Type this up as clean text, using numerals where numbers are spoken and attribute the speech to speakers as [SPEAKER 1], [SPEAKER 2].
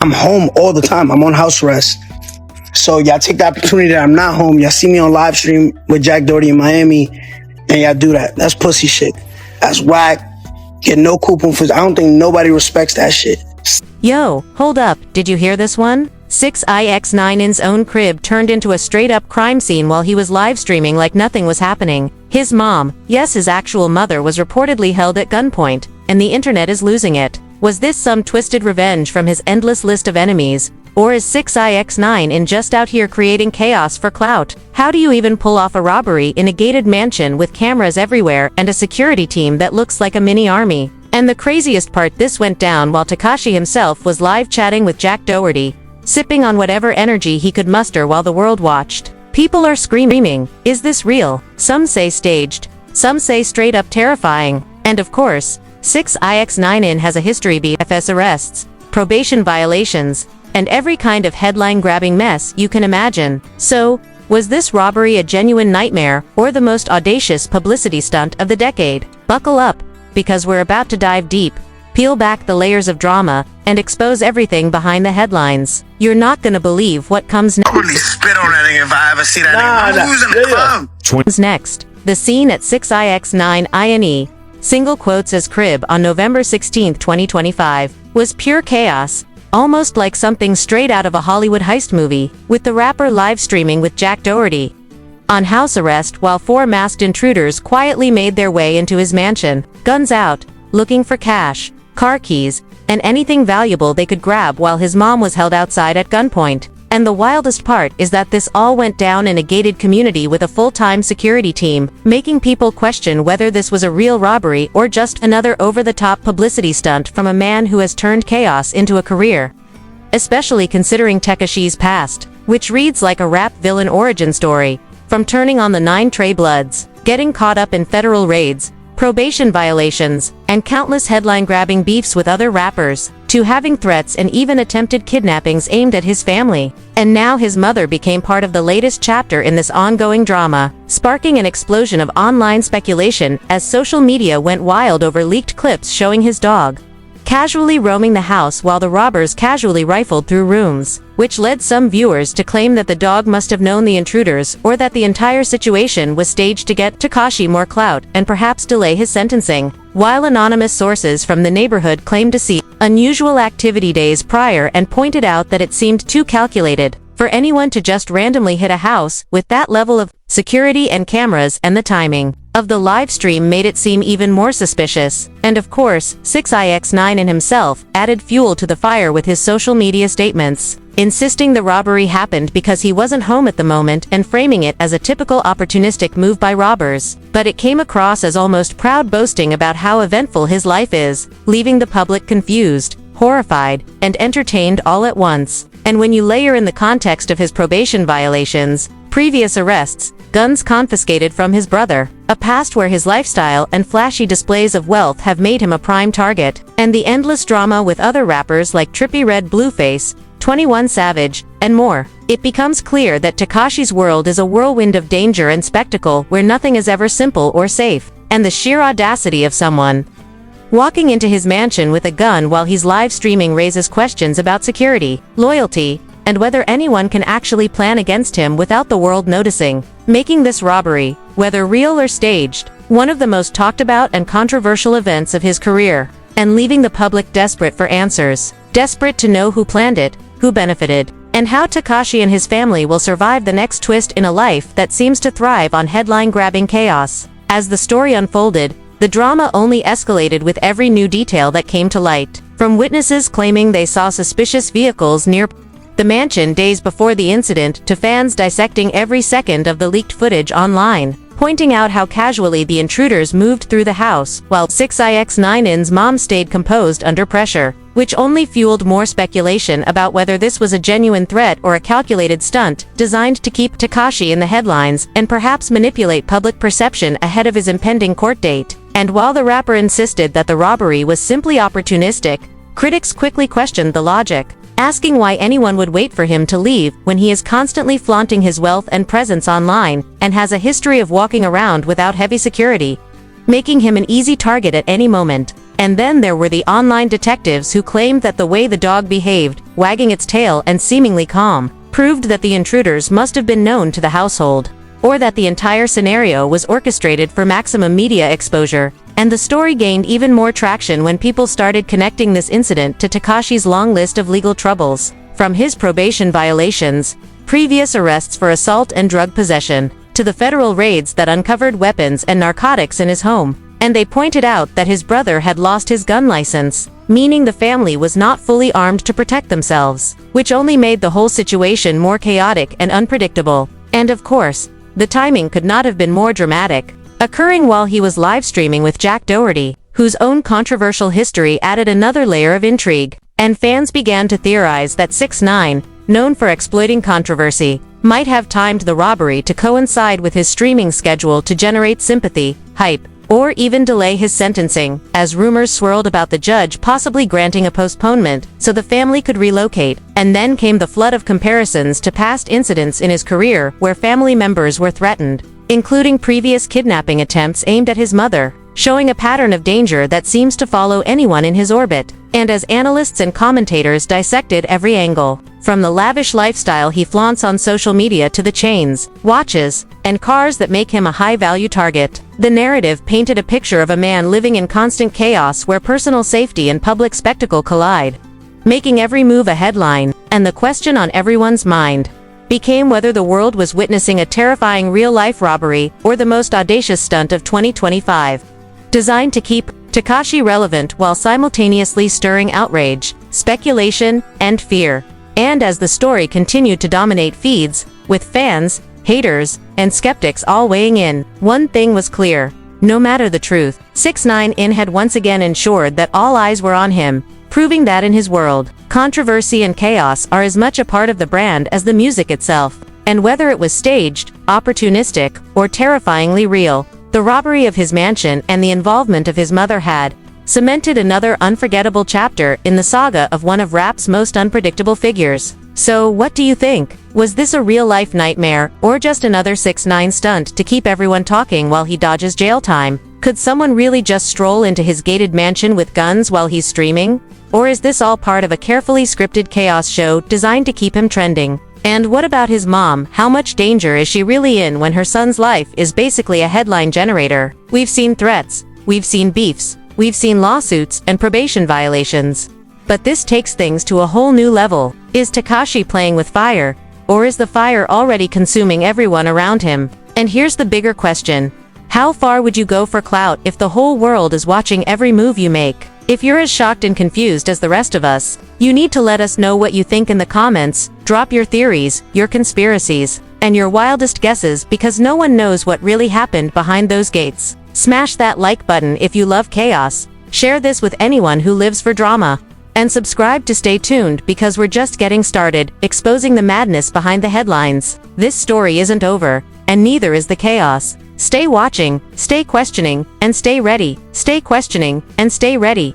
[SPEAKER 1] I'm home all the time. I'm on house arrest. So y'all take the opportunity that I'm not home. Y'all see me on live stream with Jack Doherty in Miami, and y'all do that. That's pussy shit. That's whack. Get no coupon for. I don't think nobody respects that shit.
[SPEAKER 2] Yo, hold up. Did you hear this one? 6ix9ine's own crib turned into a straight-up crime scene while he was live streaming like nothing was happening. His mom, yes, his actual mother, was reportedly held at gunpoint, and the internet is losing it. Was this some twisted revenge from his endless list of enemies? Or is 6ix9ine just out here creating chaos for clout? How do you even pull off a robbery in a gated mansion with cameras everywhere and a security team that looks like a mini army? And the craziest part, this went down while Tekashi himself was live chatting with Jack Doherty, sipping on whatever energy he could muster while the world watched. People are screaming, is this real? Some say staged, some say straight up terrifying. And of course, 6ix9ine has a history of BFS arrests, probation violations, and every kind of headline-grabbing mess you can imagine. So, was this robbery a genuine nightmare or the most audacious publicity stunt of the decade? Buckle up, because we're about to dive deep, peel back the layers of drama, and expose everything behind the headlines. You're not gonna believe what comes next.
[SPEAKER 3] I really spit on that nigga if I ever see that nigga. Who's in the club?
[SPEAKER 2] Next, the scene at 6ix9ine, single quotes as crib on November 16, 2025, was pure chaos, almost like something straight out of a Hollywood heist movie, with the rapper live streaming with Jack Doherty on house arrest while 4 masked intruders quietly made their way into his mansion, guns out, looking for cash, car keys, and anything valuable they could grab while his mom was held outside at gunpoint. And the wildest part is that this all went down in a gated community with a full-time security team, making people question whether this was a real robbery or just another over-the-top publicity stunt from a man who has turned chaos into a career. Especially considering Tekashi's past, which reads like a rap villain origin story, from turning on the 9 Trey Bloods, getting caught up in federal raids, probation violations, and countless headline-grabbing beefs with other rappers, to having threats and even attempted kidnappings aimed at his family. And now his mother became part of the latest chapter in this ongoing drama, sparking an explosion of online speculation as social media went wild over leaked clips showing his dog casually roaming the house while the robbers casually rifled through rooms, which led some viewers to claim that the dog must have known the intruders or that the entire situation was staged to get Tekashi more clout and perhaps delay his sentencing, while anonymous sources from the neighborhood claimed to see unusual activity days prior and pointed out that it seemed too calculated for anyone to just randomly hit a house with that level of security and cameras, and the timing of the live stream made it seem even more suspicious. And of course, 6ix9ine himself added fuel to the fire with his social media statements, insisting the robbery happened because he wasn't home at the moment and framing it as a typical opportunistic move by robbers. But it came across as almost proud boasting about how eventful his life is, leaving the public confused, horrified, and entertained all at once. And when you layer in the context of his probation violations, previous arrests, guns confiscated from his brother, a past where his lifestyle and flashy displays of wealth have made him a prime target, and the endless drama with other rappers like Trippie Redd Blueface, 21 Savage, and more, it becomes clear that Tekashi's world is a whirlwind of danger and spectacle where nothing is ever simple or safe. And the sheer audacity of someone walking into his mansion with a gun while he's live streaming raises questions about security, loyalty, and whether anyone can actually plan against him without the world noticing, making this robbery, whether real or staged, one of the most talked about and controversial events of his career, and leaving the public desperate for answers, desperate to know who planned it, who benefited, and how Tekashi and his family will survive the next twist in a life that seems to thrive on headline-grabbing chaos. As the story unfolded, the drama only escalated with every new detail that came to light, from witnesses claiming they saw suspicious vehicles near the mansion days before the incident to fans dissecting every second of the leaked footage online, pointing out how casually the intruders moved through the house, while 6ix9ine's mom stayed composed under pressure, which only fueled more speculation about whether this was a genuine threat or a calculated stunt designed to keep Tekashi in the headlines and perhaps manipulate public perception ahead of his impending court date. And while the rapper insisted that the robbery was simply opportunistic, critics quickly questioned the logic, asking why anyone would wait for him to leave when he is constantly flaunting his wealth and presence online and has a history of walking around without heavy security, making him an easy target at any moment. And then there were the online detectives who claimed that the way the dog behaved, wagging its tail and seemingly calm, proved that the intruders must have been known to the household, or that the entire scenario was orchestrated for maximum media exposure. And the story gained even more traction when people started connecting this incident to Tekashi's long list of legal troubles, from his probation violations, previous arrests for assault and drug possession, to the federal raids that uncovered weapons and narcotics in his home. And they pointed out that his brother had lost his gun license, meaning the family was not fully armed to protect themselves, which only made the whole situation more chaotic and unpredictable. And of course, the timing could not have been more dramatic, occurring while he was live streaming with Jack Doherty, whose own controversial history added another layer of intrigue. And fans began to theorize that 6ix9ine, known for exploiting controversy, might have timed the robbery to coincide with his streaming schedule to generate sympathy, hype, or even delay his sentencing, as rumors swirled about the judge possibly granting a postponement so the family could relocate. And then came the flood of comparisons to past incidents in his career where family members were threatened, including previous kidnapping attempts aimed at his mother, showing a pattern of danger that seems to follow anyone in his orbit. And as analysts and commentators dissected every angle, from the lavish lifestyle he flaunts on social media to the chains, watches, and cars that make him a high-value target, the narrative painted a picture of a man living in constant chaos where personal safety and public spectacle collide, making every move a headline. And the question on everyone's mind became whether the world was witnessing a terrifying real-life robbery or the most audacious stunt of 2025, designed to keep Tekashi relevant while simultaneously stirring outrage, speculation, and fear. And as the story continued to dominate feeds, with fans, haters, and skeptics all weighing in, one thing was clear: no matter the truth, 6ix9ine had once again ensured that all eyes were on him, proving that in his world, controversy and chaos are as much a part of the brand as the music itself. And whether it was staged, opportunistic, or terrifyingly real, the robbery of his mansion and the involvement of his mother had cemented another unforgettable chapter in the saga of one of rap's most unpredictable figures. So what do you think? Was this a real-life nightmare, or just another 6ix9ine stunt to keep everyone talking while he dodges jail time? Could someone really just stroll into his gated mansion with guns while he's streaming? Or is this all part of a carefully scripted chaos show designed to keep him trending? And what about his mom? How much danger is she really in when her son's life is basically a headline generator? We've seen threats, we've seen beefs, we've seen lawsuits and probation violations. But this takes things to a whole new level. Is Tekashi playing with fire? Or is the fire already consuming everyone around him? And here's the bigger question: how far would you go for clout if the whole world is watching every move you make? If you're as shocked and confused as the rest of us, you need to let us know what you think in the comments. Drop your theories, your conspiracies, and your wildest guesses, because no one knows what really happened behind those gates. Smash that like button if you love chaos, share this with anyone who lives for drama, and subscribe to stay tuned, because we're just getting started, exposing the madness behind the headlines. This story isn't over, and neither is the chaos. Stay watching, stay questioning, and stay ready. Stay questioning, and stay ready.